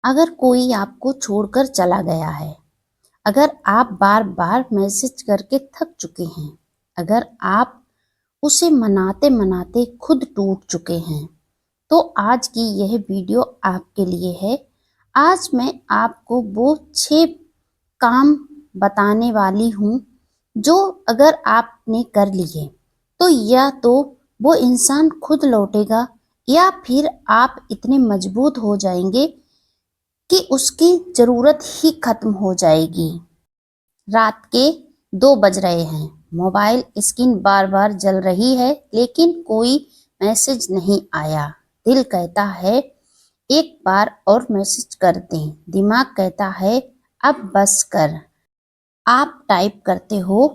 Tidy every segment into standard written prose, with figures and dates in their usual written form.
अगर कोई आपको छोड़कर चला गया है, अगर आप बार बार मैसेज करके थक चुके हैं, अगर आप उसे मनाते मनाते खुद टूट चुके हैं, तो आज की यह वीडियो आपके लिए है। आज मैं आपको वो 6 काम बताने वाली हूँ जो अगर आपने कर लिए तो या तो वो इंसान खुद लौटेगा या फिर आप इतने मजबूत हो जाएंगे कि उसकी जरूरत ही खत्म हो जाएगी। रात के 2 बज रहे हैं, मोबाइल स्क्रीन बार बार जल रही है लेकिन कोई मैसेज नहीं आया। दिल कहता है एक बार और मैसेज कर दें, दिमाग कहता है अब बस कर। आप टाइप करते हो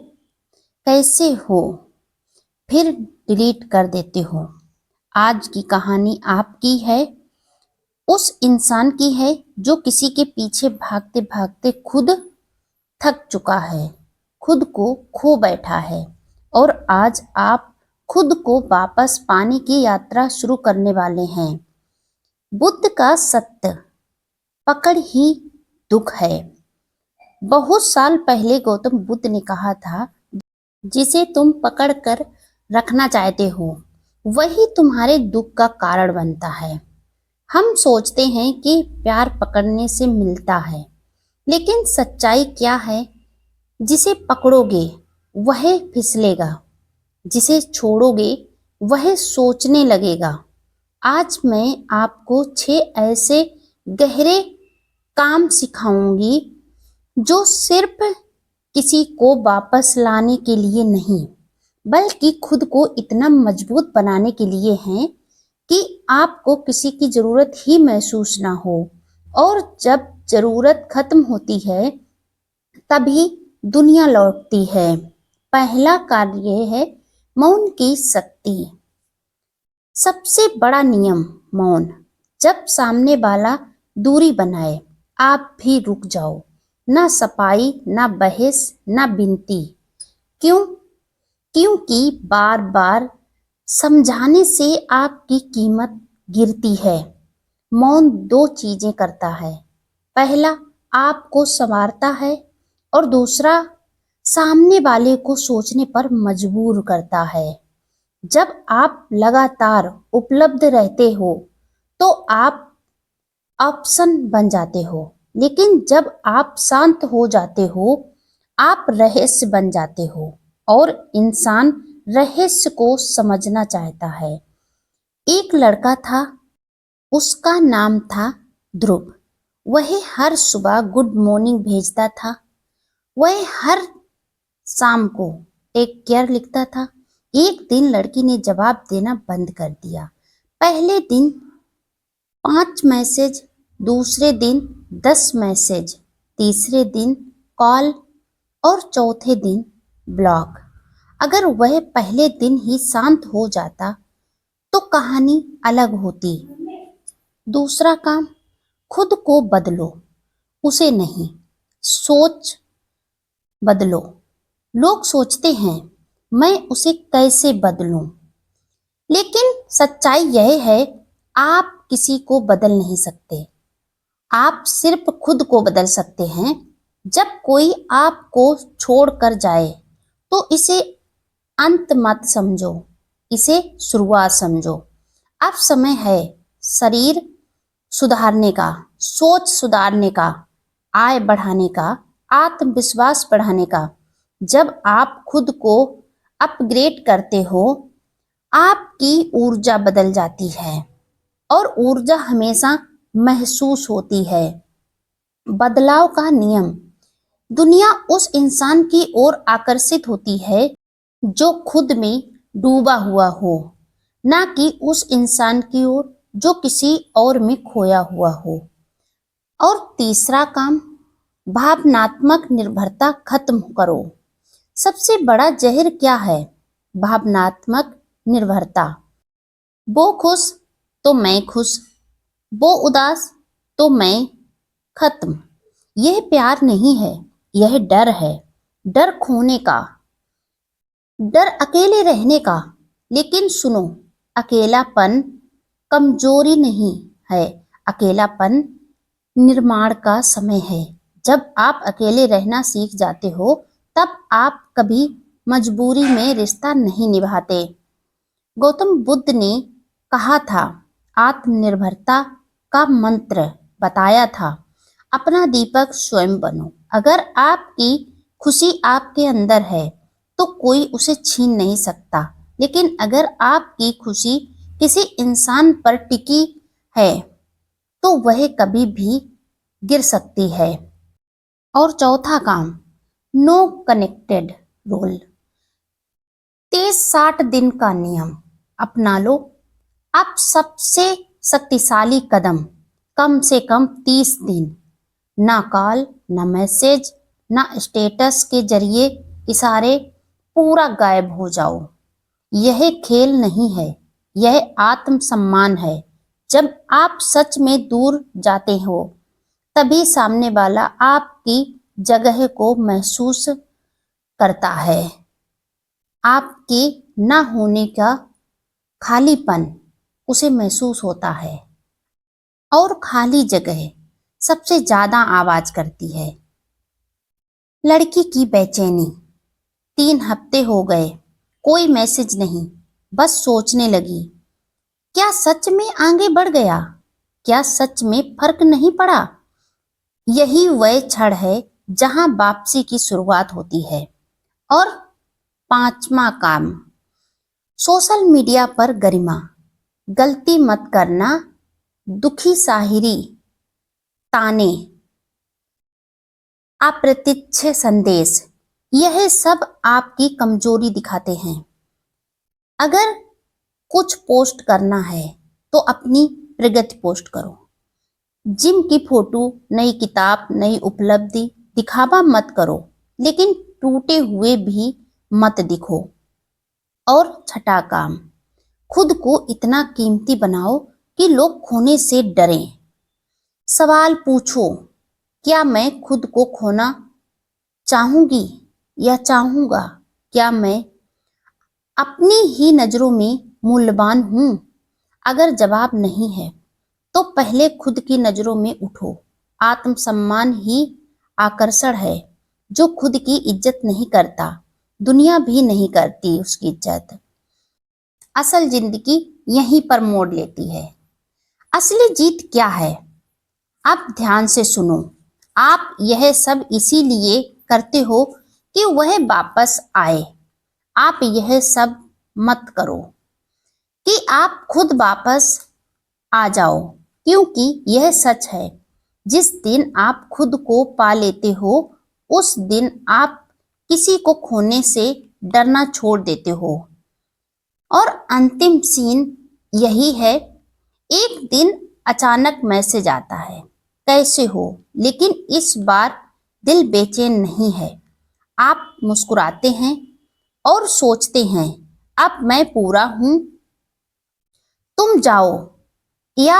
कैसे हो, फिर डिलीट कर देते हो। आज की कहानी आपकी है, उस इंसान की है जो किसी के पीछे भागते भागते खुद थक चुका है, खुद को खो बैठा है और आज आप खुद को वापस पाने की यात्रा शुरू करने वाले हैं। बुद्ध का सत्य, पकड़ ही दुख है। बहुत साल पहले गौतम बुद्ध ने कहा था, जिसे तुम पकड़ कर रखना चाहते हो वही तुम्हारे दुख का कारण बनता है। हम सोचते हैं कि प्यार पकड़ने से मिलता है, लेकिन सच्चाई क्या है? जिसे पकड़ोगे वह फिसलेगा, जिसे छोड़ोगे वह सोचने लगेगा। आज मैं आपको 6 ऐसे गहरे काम सिखाऊंगी जो सिर्फ किसी को वापस लाने के लिए नहीं, बल्कि खुद को इतना मजबूत बनाने के लिए हैं कि आपको किसी की जरूरत ही महसूस ना हो। और जब जरूरत खत्म होती है तभी दुनिया लौटती है। पहला कार्य है मौन की शक्ति। सबसे बड़ा नियम मौन। जब सामने वाला दूरी बनाए, आप भी रुक जाओ। ना सफाई, ना बहस, ना विनती। क्यों? क्योंकि बार बार समझाने से आपकी कीमत गिरती है। मौन 2 चीजें करता है, पहला आपको संवारता है और दूसरा सामने वाले को सोचने पर मजबूर करता है। जब आप लगातार उपलब्ध रहते हो तो आप ऑप्शन बन जाते हो, लेकिन जब आप शांत हो जाते हो आप रहस्य बन जाते हो। और इंसान रहस्य को समझना चाहता है। एक लड़का था, उसका नाम था ध्रुव। वह हर सुबह गुड मॉर्निंग भेजता था, वह हर शाम को टेक केयर लिखता था। एक दिन लड़की ने जवाब देना बंद कर दिया। पहले दिन 5 मैसेज, दूसरे दिन 10 मैसेज, तीसरे दिन कॉल और चौथे दिन ब्लॉक। अगर वह पहले दिन ही शांत हो जाता तो कहानी अलग होती। दूसरा काम, खुद को बदलो, उसे नहीं। सोच बदलो। लोग सोचते हैं मैं उसे कैसे बदलूं, लेकिन सच्चाई यह है आप किसी को बदल नहीं सकते, आप सिर्फ खुद को बदल सकते हैं। जब कोई आपको छोड़ कर जाए तो इसे अंत मत समझो, इसे शुरुआत समझो। अब समय है शरीर सुधारने का, सोच सुधारने का, आय बढ़ाने का, आत्मविश्वास बढ़ाने का। जब आप खुद को अपग्रेड करते हो आपकी ऊर्जा बदल जाती है और ऊर्जा हमेशा महसूस होती है। बदलाव का नियम। दुनिया उस इंसान की ओर आकर्षित होती है जो खुद में डूबा हुआ हो, ना कि उस इंसान की ओर जो किसी और में खोया हुआ हो। और तीसरा काम, भावनात्मक निर्भरता खत्म करो। सबसे बड़ा जहर क्या है? भावनात्मक निर्भरता। वो खुश तो मैं खुश, वो उदास तो मैं खत्म। यह प्यार नहीं है, यह डर है। डर खोने का, डर अकेले रहने का। लेकिन सुनो, अकेलापन कमजोरी नहीं है, अकेलापन निर्माण का समय है। जब आप अकेले रहना सीख जाते हो तब आप कभी मजबूरी में रिश्ता नहीं निभाते। गौतम बुद्ध ने कहा था, आत्मनिर्भरता का मंत्र बताया था, अपना दीपक स्वयं बनो। अगर आपकी खुशी आपके अंदर है तो कोई उसे छीन नहीं सकता, लेकिन अगर आपकी खुशी किसी इंसान पर टिकी है तो वह कभी भी गिर सकती है। और चौथा काम, नो कनेक्टेड रूल। 30-60 दिन का नियम अपना लो। आप सबसे शक्तिशाली कदम, कम से कम 30 दिन, ना कॉल, ना मैसेज, ना स्टेटस के जरिए इशारे, पूरा गायब हो जाओ। यह खेल नहीं है, यह आत्मसम्मान है। जब आप सच में दूर जाते हो तभी सामने वाला आपकी जगह को महसूस करता है। आपके ना होने का खालीपन उसे महसूस होता है। और खाली जगह सबसे ज्यादा आवाज करती है। लड़की की बेचैनी। 3 हफ्ते हो गए, कोई मैसेज नहीं, बस सोचने लगी, क्या सच में आगे बढ़ गया? क्या सच में फर्क नहीं पड़ा? यही वह क्षण है जहां वापसी की शुरुआत होती है। और 5वां काम, सोशल मीडिया पर गरिमा। गलती मत करना, दुखी शायरी, ताने, अप्रत्यक्ष संदेश, यह सब आपकी कमजोरी दिखाते हैं। अगर कुछ पोस्ट करना है तो अपनी प्रगति पोस्ट करो। जिम की फोटो, नई किताब, नई उपलब्धि दिखावा मत करो, लेकिन टूटे हुए भी मत दिखो। और 6वां काम, खुद को इतना कीमती बनाओ कि लोग खोने से डरें। सवाल पूछो, क्या मैं खुद को खोना चाहूंगी या चाहूंगा? क्या मैं अपनी ही नजरों में मूल्यवान हूं? अगर जवाब नहीं है तो पहले खुद की नजरों में उठो। आत्मसम्मान ही आकर्षण है। जो खुद की इज्जत नहीं करता, दुनिया भी नहीं करती उसकी इज्जत। असल जिंदगी यहीं पर मोड़ लेती है। असली जीत क्या है? आप ध्यान से सुनो। आप यह सब इसीलिए करते हो कि वह वापस आए। आप यह सब मत करो कि आप खुद वापस आ जाओ, क्योंकि यह सच है, जिस दिन आप खुद को पा लेते हो उस दिन आप किसी को खोने से डरना छोड़ देते हो। और अंतिम सीन यही है। एक दिन अचानक मैसेज आता है, कैसे हो? लेकिन इस बार दिल बेचैन नहीं है। आप मुस्कुराते हैं और सोचते हैं, अब मैं पूरा हूं। तुम जाओ या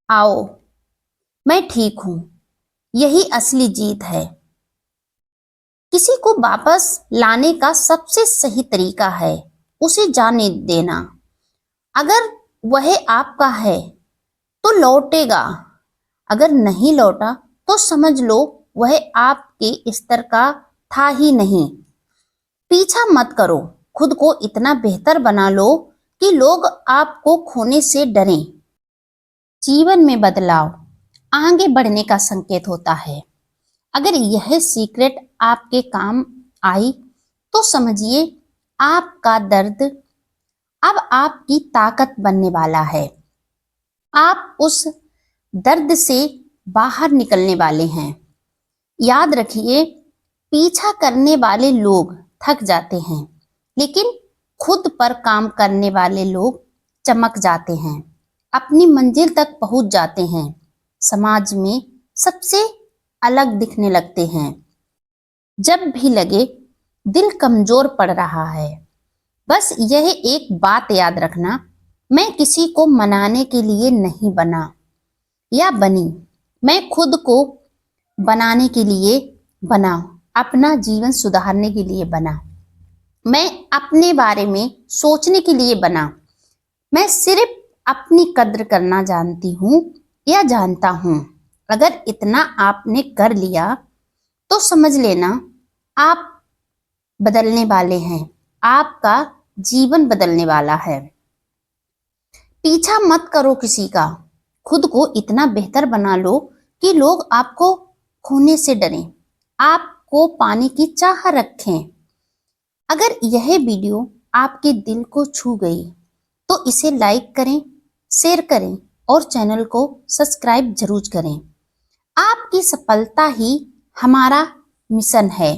आओ, मैं ठीक हूं। यही असली जीत है। किसी को वापस लाने का सबसे सही तरीका है उसे जाने देना। अगर वह आपका है तो लौटेगा, अगर नहीं लौटा तो समझ लो वह आपके स्तर का था ही नहीं। पीछा मत करो, खुद को इतना बेहतर बना लो कि लोग आपको खोने से डरें। जीवन में बदलाव आगे बढ़ने का संकेत होता है। अगर यह सीक्रेट आपके काम आई तो समझिए आपका दर्द अब आपकी ताकत बनने वाला है। आप उस दर्द से बाहर निकलने वाले हैं। याद रखिए, पीछा करने वाले लोग थक जाते हैं, लेकिन खुद पर काम करने वाले लोग चमक जाते हैं, अपनी मंजिल तक पहुंच जाते हैं, समाज में सबसे अलग दिखने लगते हैं। जब भी लगे दिल कमजोर पड़ रहा है, बस यह एक बात याद रखना, मैं किसी को मनाने के लिए नहीं बना या बनी, मैं खुद को बनाने के लिए बना, अपना जीवन सुधारने के लिए बना, मैं अपने बारे में सोचने के लिए बना। मैं सिर्फ अपनी कद्र करना जानती हूँ या जानता हूँ। अगर इतना आपने कर लिया तो समझ लेना आप बदलने वाले हैं, आपका जीवन बदलने वाला है। पीछा मत करो किसी का, खुद को इतना बेहतर बना लो कि लोग आपको खोने से डरें, आपको पाने की चाह रखें। अगर यह वीडियो आपके दिल को छू गई तो इसे लाइक करें, शेयर करें और चैनल को सब्सक्राइब जरूर करें। आपकी सफलता ही हमारा मिशन है।